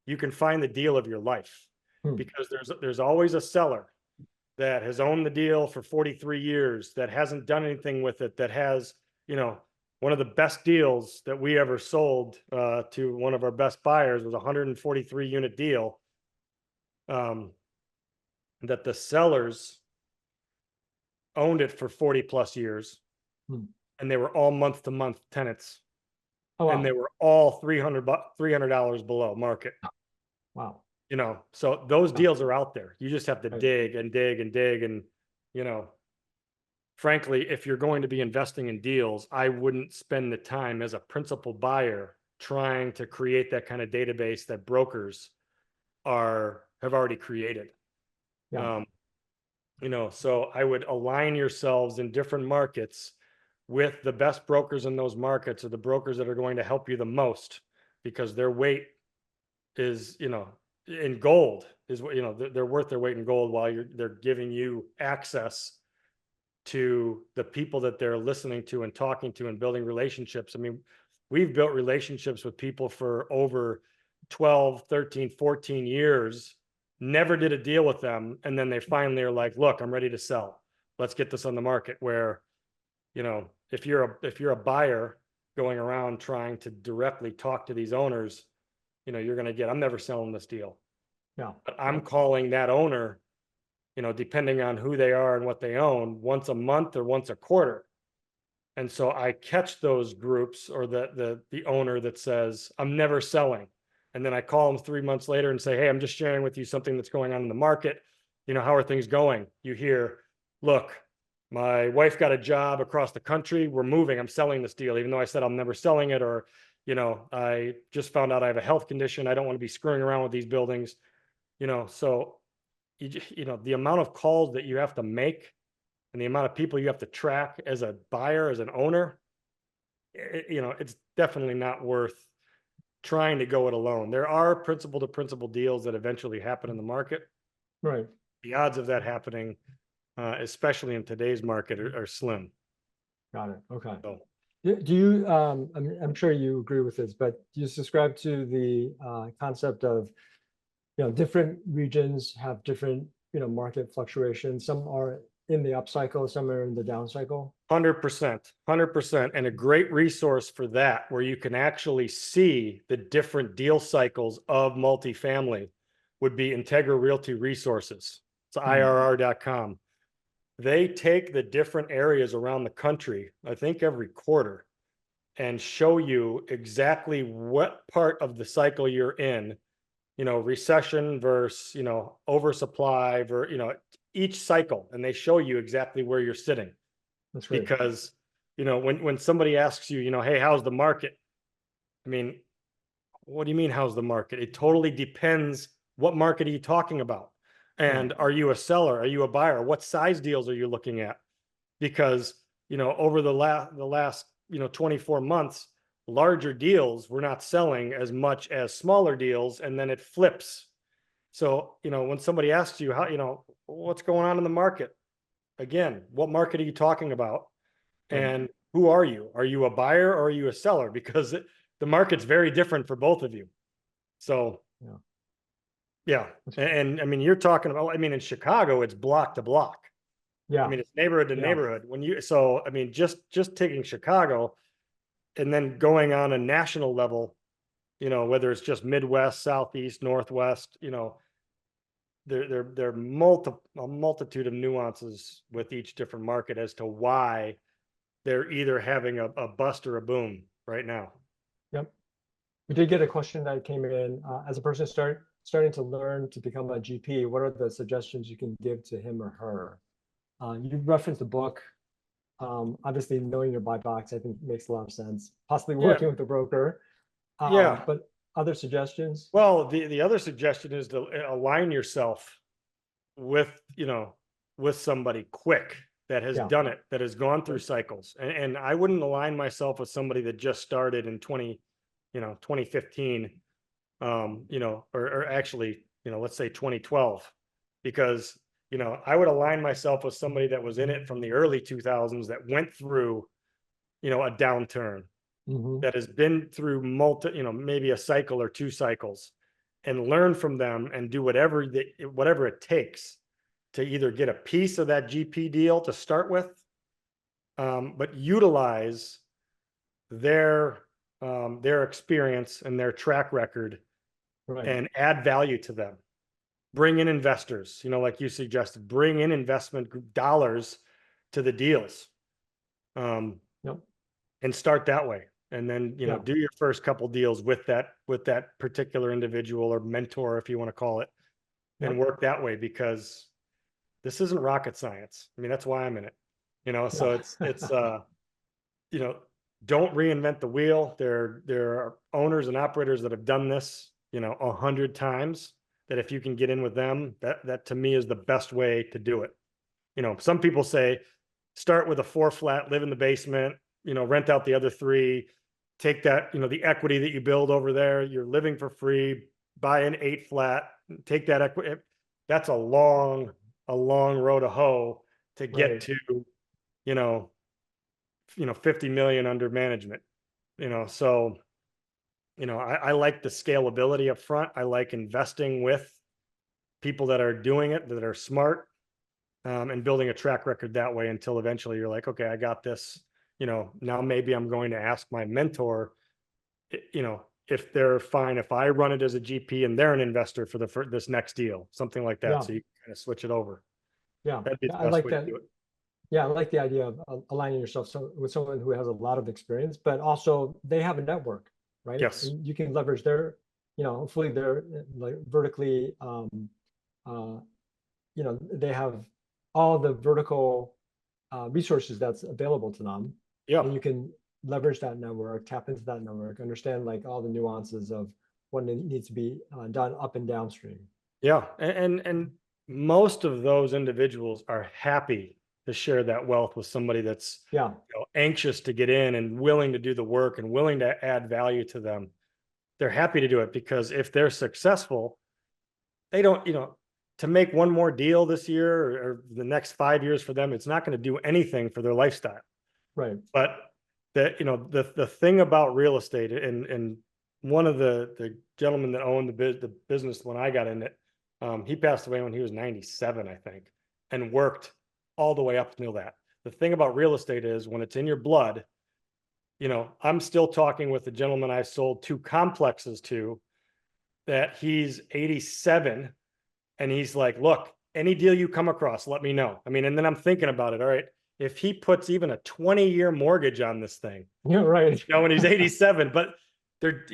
you can find the deal of your life Hmm. because there's always a seller that has owned the deal for 43 years, that hasn't done anything with it, that has, one of the best deals that we ever sold to one of our best buyers was a 143 unit deal that the sellers owned it for 40 plus years. Hmm. And they were all month to month tenants. Oh, And wow. they were all $300 below market. Wow. So those Wow. deals are out there. You just have to Right. dig and dig and dig. And, frankly, if you're going to be investing in deals, I wouldn't spend the time as a principal buyer trying to create that kind of database that brokers have already created. Yeah. So I would align yourselves in different markets with the best brokers in those markets, or the brokers that are going to help you the most, because their weight is, in gold is what, they're worth their weight in gold while they're giving you access to the people that they're listening to and talking to and building relationships. I mean, we've built relationships with people for over 12, 13, 14 years, never did a deal with them. And then they finally are like, look, I'm ready to sell. Let's get this on the market. Where, if you're a buyer going around trying to directly talk to these owners, you're going to get, I'm never selling this deal. Yeah. But I'm calling that owner, depending on who they are and what they own, once a month or once a quarter. And so I catch those groups, or the owner that says, I'm never selling. And then I call them 3 months later and say, hey, I'm just sharing with you something that's going on in the market. How are things going? You hear, look, my wife got a job across the country. We're moving. I'm selling this deal, even though I said I'm never selling it. Or, I just found out I have a health condition. I don't want to be screwing around with these buildings. So the amount of calls that you have to make and the amount of people you have to track as a buyer, as an owner, it's definitely not worth trying to go it alone. There are principal to principal deals that eventually happen in the market. Right. The odds of that happening, especially in today's market, are slim. Got it. Okay. So, Do you, I'm sure you agree with this, but do you subscribe to the concept of, different regions have different, market fluctuations? Some are in the up cycle, some are in the down cycle. 100%. And a great resource for that, where you can actually see the different deal cycles of multifamily, would be Integra Realty Resources. It's IRR.com. They take the different areas around the country, I think every quarter, and show you exactly what part of the cycle you're in, recession versus, oversupply, each cycle. And they show you exactly where you're sitting. That's great. Because, when somebody asks you, hey, how's the market? I mean, what do you mean, how's the market? It totally depends. What market are you talking about? And are you a seller? Are you a buyer? What size deals are you looking at? Because, over the last 24 months, larger deals were not selling as much as smaller deals, and then it flips. So, when somebody asks you how, what's going on in the market, again, what market are you talking about? And who are you? Are you a buyer or are you a seller? Because the market's very different for both of you. So, yeah. And I mean, you're talking about, I mean, in Chicago, it's block to block. Yeah. I mean, it's neighborhood to neighborhood. So, I mean, just taking Chicago and then going on a national level, whether it's just Midwest, Southeast, Northwest, there are a multitude of nuances with each different market as to why they're either having a bust or a boom right now. Yep. We did get a question that came in, as a person starting to learn to become a GP, what are the suggestions you can give to him or her? You referenced the book. Obviously, knowing your buy box, I think makes a lot of sense. Possibly Yeah, working with a broker. yeah. But other suggestions? Well, the other suggestion is to align yourself with, with somebody quick that has Yeah, done it, that has gone through right, cycles. And I wouldn't align myself with somebody that just started in 2015, or actually, let's say 2012, because, I would align myself with somebody that was in it from the early 2000s that went through, a downturn, hmm, that has been through maybe a cycle or two cycles, and learn from them and do whatever it takes to either get a piece of that GP deal to start with, but utilize their their experience and their track record right, and add value to them. Bring in investors, like you suggested, bring in investment dollars to the deals, um, yep, and start that way. And then, yeah, do your first couple deals with that particular individual or mentor, if you want to call it, and yep, work that way, because this isn't rocket science. I mean, that's why I'm in it, so yeah, it's you know, don't reinvent the wheel. There are owners and operators that have done this, 100 times, that if you can get in with them, that to me is the best way to do it. Some people say start with a 4 flat, live in the basement, rent out the other three, take that, the equity that you build over there, you're living for free, buy an 8 flat, take that equity. That's a long road to hoe to get right, to, you know, 50 million under management, so, I like the scalability up front. I like investing with people that are doing it, that are smart, and building a track record that way until eventually you're like, okay, I got this. Now maybe I'm going to ask my mentor, if they're fine, if I run it as a GP and they're an investor for this next deal, something like that. yeah, So you kind of switch it over. yeah. That'd be Yeah, the I best like way to that. do it. Yeah, I like the idea of aligning yourself with someone who has a lot of experience, but also they have a network, right? Yes. And you can leverage their, hopefully they're like vertically, uh, they have all the vertical resources that's available to them, Yeah. and you can leverage that network, tap into that network, understand like all the nuances of what needs to be done up and downstream. Yeah. And most of those individuals are happy to share that wealth with somebody that's, Yeah, anxious to get in and willing to do the work and willing to add value to them. They're happy to do it, because if they're successful, they don't, to make one more deal this year, or the next 5 years for them, it's not going to do anything for their lifestyle. right. But the thing about real estate, and one of the gentlemen that owned the business when I got in it, he passed away when he was 97, I think, and worked all the way up until that. The thing about real estate is, when it's in your blood, I'm still talking with the gentleman I sold 2 complexes to, that he's 87, and he's like, look, any deal you come across, let me know. I mean, and then I'm thinking about it. All right, if he puts even a 20-year mortgage on this thing, Yeah, right. when he's 87, but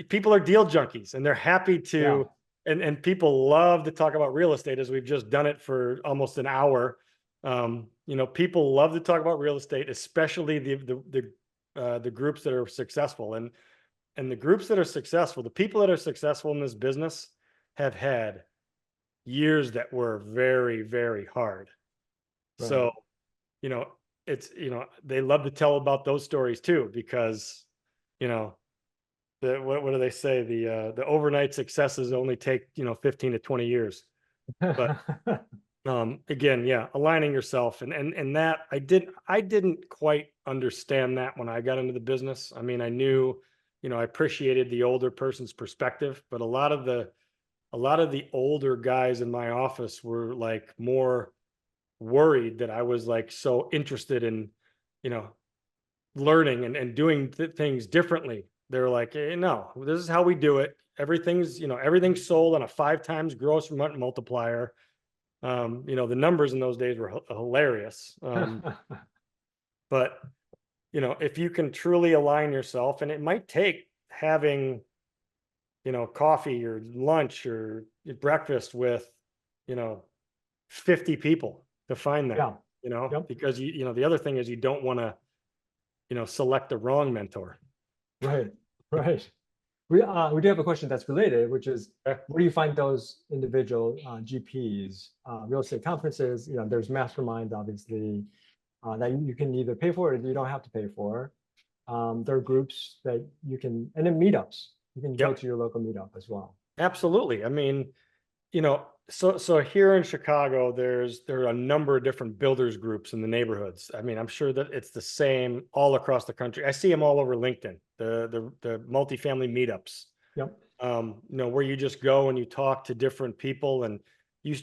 people are deal junkies, and they're happy Yeah, to, and people love to talk about real estate, as we've just done it for almost an hour. People love to talk about real estate, especially the groups that are successful, and the groups that are successful, the people that are successful in this business, have had years that were very, very hard. right. So, you know, they love to tell about those stories too, because, you know, what do they say? The overnight successes only take, 15 to 20 years. But again, yeah, aligning yourself, and that I didn't quite understand that when I got into the business. I mean, I knew, I appreciated the older person's perspective, but a lot of the older guys in my office were like more worried that I was like so interested in, you know, learning and doing things differently. They're like, no, this is how we do it. Everything's sold on a 5 times gross multiplier. The numbers in those days were hilarious. But if you can truly align yourself, and it might take having, coffee or lunch or breakfast with, 50 people to find that. Yeah, you know, Yep. because the other thing is you don't want to, select the wrong mentor. Right. Right. We do have a question that's related, which is Okay. where do you find those individual GPs, real estate conferences? There's masterminds, obviously, that you can either pay for or you don't have to pay for. There are groups that you can, and then meetups. You can go Yep, to your local meetup as well. absolutely. I mean, so here in Chicago, there are a number of different builders groups in the neighborhoods. I mean, I'm sure that it's the same all across the country. I see them all over LinkedIn, the multifamily meetups, Yep. where you just go and you talk to different people, and you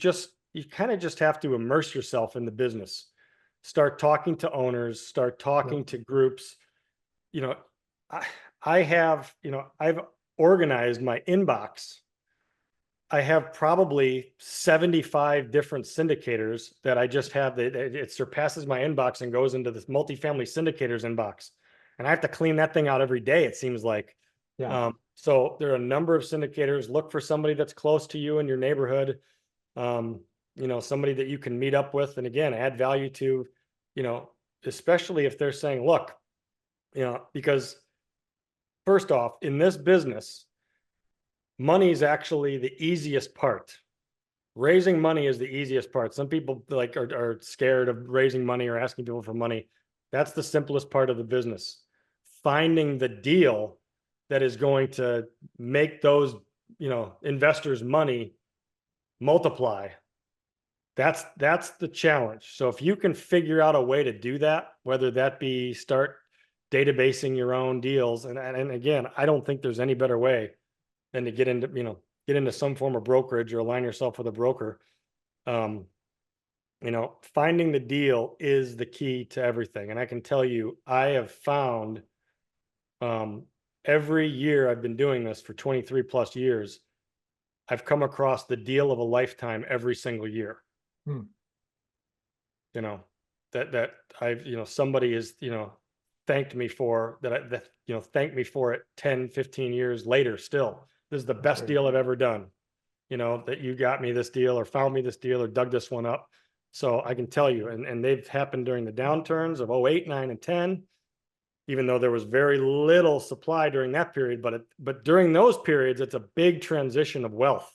kind of just have to immerse yourself in the business. Start talking to owners, start talking Yep. to groups. You know, I, I have, I've organized my inbox. I have probably 75 different syndicators that I just have that it surpasses my inbox and goes into this multifamily syndicators inbox. And I have to clean that thing out every day, it seems like. Yeah. So there are a number of syndicators. Look for somebody that's close to you in your neighborhood. Somebody that you can meet up with and again add value to, especially if they're saying, look, because first off, in this business, money is actually the easiest part. Raising money is the easiest part. Some people are scared of raising money or asking people for money. That's the simplest part of the business. Finding the deal that is going to make those, investors' money multiply. That's the challenge. So if you can figure out a way to do that, whether that be start databasing your own deals, and again, I don't think there's any better way than to get into some form of brokerage or align yourself with a broker. Finding the deal is the key to everything. And I can tell you, I have found every year I've been doing this for 23 plus years, I've come across the deal of a lifetime every single year. Hmm. That I've, somebody has, thanked me for that, thanked me for it 10, 15 years later still. This is the best great. deal I've ever done. That you got me this deal or found me this deal or dug this one up. So I can tell you, and they've happened during the downturns of 08, 9, and 10, even though there was very little supply during that period. But during those periods, it's a big transition of wealth.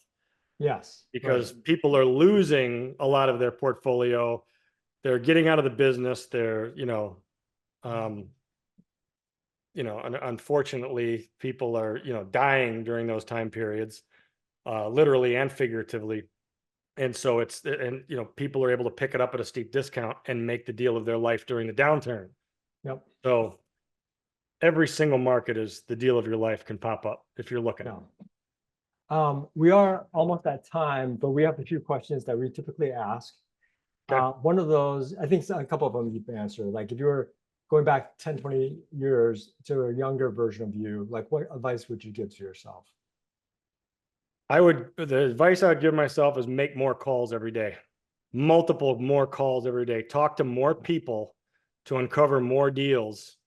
Yes. Because Right. people are losing a lot of their portfolio. They're getting out of the business. They're, unfortunately, people are, dying during those time periods, literally and figuratively. And so people are able to pick it up at a steep discount and make the deal of their life during the downturn. Yep. So every single market is the deal of your life can pop up if you're looking. Yeah. We are almost at time, but we have a few questions that we typically ask. Okay. One of those, I think a couple of them you can answer. Like if you were going back 10, 20 years to a younger version of you, like what advice would you give to yourself? The advice I would give myself is make more calls every day, multiple more calls every day, talk to more people to uncover more deals,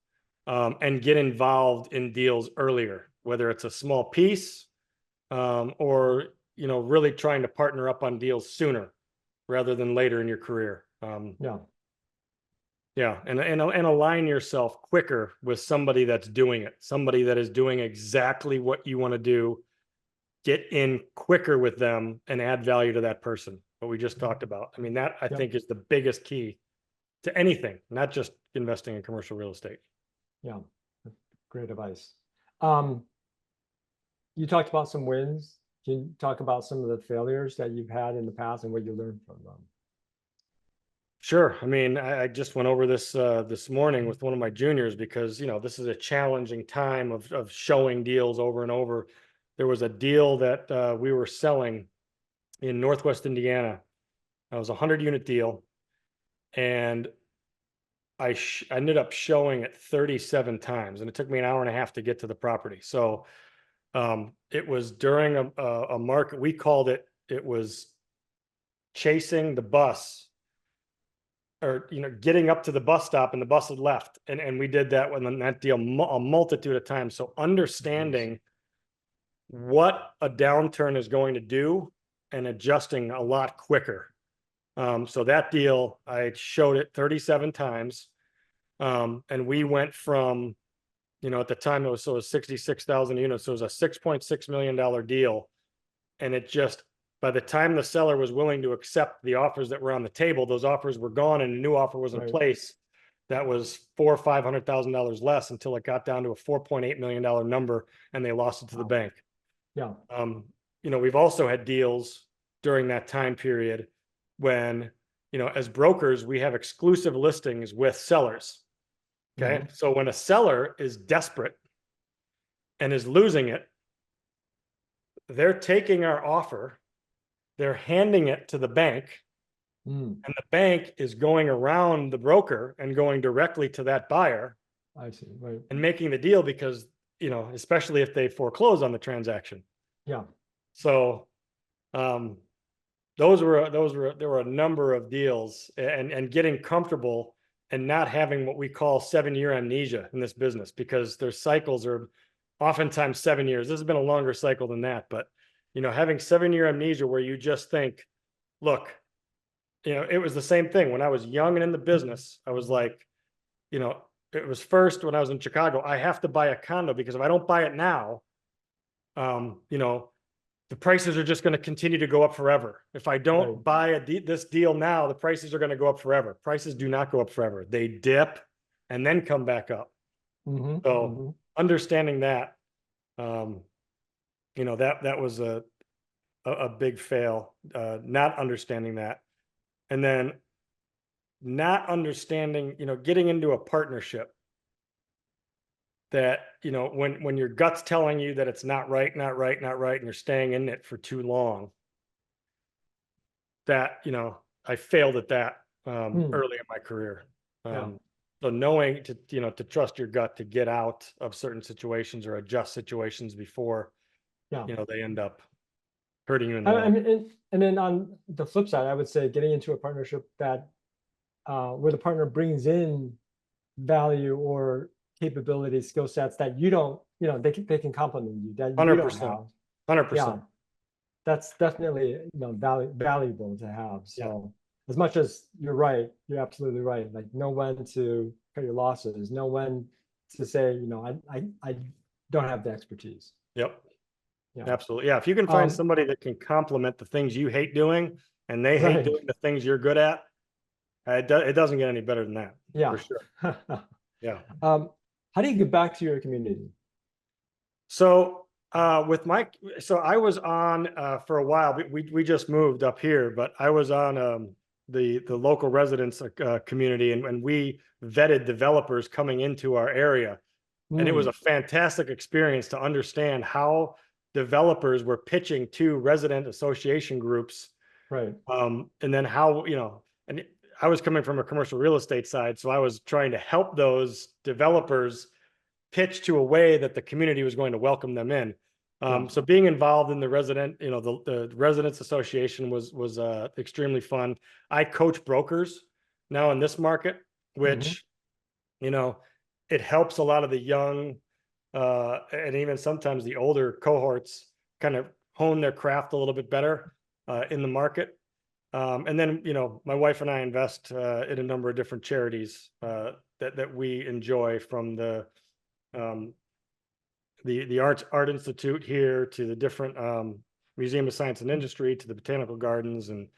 and get involved in deals earlier, whether it's a small piece, or, really trying to partner up on deals sooner rather than later in your career. Yeah. Yeah. And align yourself quicker with somebody that's doing it, somebody that is doing exactly what you want to do. Get in quicker with them and add value to that person. What we just talked about. I mean, that I Yep. think is the biggest key to anything, not just investing in commercial real estate. Yeah. Great advice. You talked about some wins. Can you talk about some of the failures that you've had in the past and what you learned from them? Sure. I mean, I just went over this this morning with one of my juniors because this is a challenging time of showing deals over and over. There was a deal that we were selling in Northwest Indiana. It was a 100-unit deal, and I ended up showing it 37 times, and it took me an hour and a half to get to the property. So it was during a market. We called it. It was chasing the bus, or getting up to the bus stop and the bus had left, and we did that when that deal a multitude of times. So understanding what a downturn is going to do and adjusting a lot quicker So that deal, I showed it 37 times. And we went from, at the time it was 66,000 units. So it was a $6.6 million deal. And it just, by the time the seller was willing to accept the offers that were on the table, those offers were gone and a new offer was in Right. place that was $400,000 or $500,000 less until it got down to a $4.8 million number and they lost it to the bank. Yeah. We've also had deals during that time period when, as brokers, we have exclusive listings with sellers. Okay. So when a seller is desperate and is losing it, they're taking our offer, they're handing it to the bank, and the bank is going around the broker and going directly to that buyer. I see. Right. And making the deal because, especially if they foreclose on the transaction. Yeah. So, there were a number of deals and getting comfortable and not having what we call 7-year amnesia in this business, because their cycles are oftentimes 7 years. This has been a longer cycle than that, but having 7-year amnesia where you just think, look, it was the same thing when I was young and in the business. I was like, it was first when I was in Chicago, I have to buy a condo because if I don't buy it now, the prices are just going to continue to go up forever. If I don't buy this deal now, the prices are going to go up forever. Prices do not go up forever. They dip and then come back up. So understanding that, that was a big fail, not understanding that. And then not understanding, getting into a partnership that, when your gut's telling you that it's not right, and you're staying in it for too long, that, I failed at that early in my career. So knowing to trust your gut to get out of certain situations or adjust situations before, they end up hurting you in the long run. And then on the flip side, I would say getting into a partnership that where the partner brings in value or capability, skill sets that you don't, they can complement you that you don't 100%. have. 100%. Yeah, that's definitely valuable to have. So as much as you're right, you're absolutely right. Like know when to cut your losses, know when to say, I don't have the expertise. Yep. Yeah. Absolutely. Yeah. If you can find somebody that can complement the things you hate doing and they hate doing the things you're good at, it doesn't get any better than that. Yeah. For sure. Yeah. How do you get back to your community? So I was on for a while. We just moved up here, but I was on the local residents community, and we vetted developers coming into our area, and it was a fantastic experience to understand how developers were pitching to resident association groups, right? And then how and I was coming from a commercial real estate side, so I was trying to help those developers pitch to a way that the community was going to welcome them in. So being involved in the resident, the residents association was extremely fun. I coach brokers now in this market, which, it helps a lot of the young, and even sometimes the older cohorts kind of hone their craft a little bit better, in the market. And then, my wife and I invest, in a number of different charities, that we enjoy, from the Art Institute here to the different Museum of Science and Industry to the Botanical Gardens, and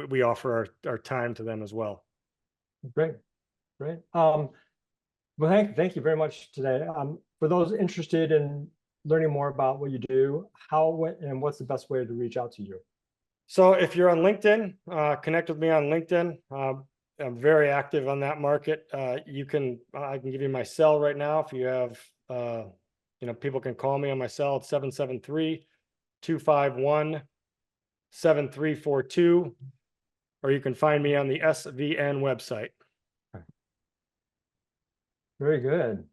we offer our time to them as well. Great. Well, thank you very much today. For those interested in learning more about what you do, and what's the best way to reach out to you? So if you're on LinkedIn, connect with me on LinkedIn. I'm very active on that market. I can give you my cell right now. If you have, people can call me on my cell at 773-251-7342, or you can find me on the SVN website. Very good.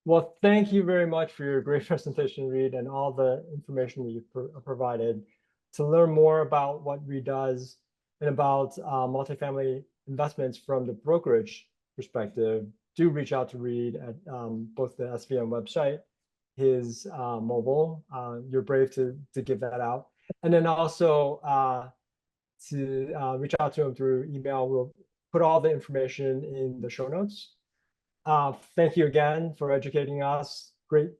Well, thank you very much for your great presentation, Reid, and all the information that you provided. To learn more about what Reid does and about multifamily investments from the brokerage perspective, do reach out to Reid at both the SVN website, his mobile. You're brave to give that out. And then also to reach out to him through email. We'll put all the information in the show notes. Thank you again for educating us. Great,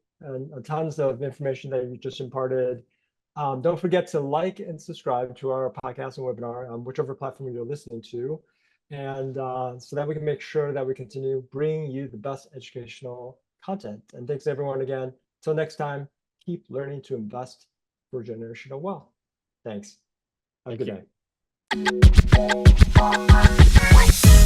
tons of information that you just imparted. Don't forget to like and subscribe to our podcast and webinar on whichever platform you're listening to. And so that we can make sure that we continue bringing you the best educational content. And thanks everyone again. Till next time, keep learning to invest for generational wealth. Thanks. Have a good day.